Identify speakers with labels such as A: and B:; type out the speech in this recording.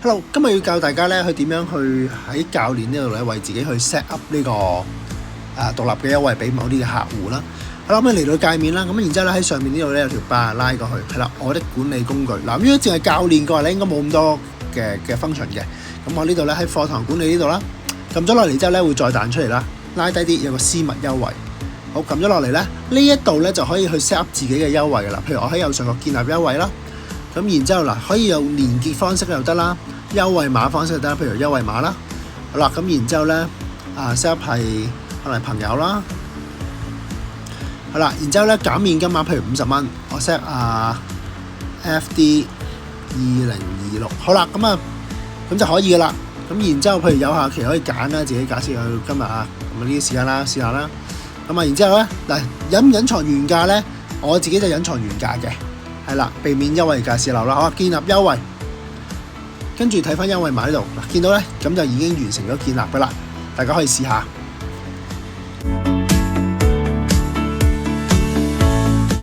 A: Hello，今日要教大家咧去點樣去喺教練呢度咧為自己去 set up 呢個獨立嘅優惠俾某啲嘅客戶啦。好啦，咁嚟到界面啦，咁然之後咧喺上面呢度咧有條 bar 拉過去，係啦，我的管理工具。嗱，如果淨係教練嘅話咧，應該冇咁多嘅function嘅。咁我呢度咧喺課堂管理呢度啦，撳咗落嚟之後咧會再彈出嚟啦，拉低啲有個私密優惠。好，撳咗落嚟咧，呢一度咧就可以去 set up 自己嘅優惠噶啦。譬如我喺右上角建立優惠啦，咁然之後嗱可以有連結方式又得啦。優惠碼方式得，譬如優惠碼啦，好啦，咁然之後咧，set up 係可能朋友啦，好啦，然之後咧減免金額譬如50蚊，我 set FD 2026，好啦，咁就可以噶啦。咁然之後，譬如有效期可以揀啦，自己假設去今日啊，咁呢啲時間啦，試下啦。咁然之後咧，嗱隱藏原價咧，我自己就隱藏原價嘅，係啦，避免優惠價洩漏啦。好，建立優惠。跟住睇翻優惠碼呢度，嗱見到咧，咁就已經完成咗建立噶啦，大家可以試下。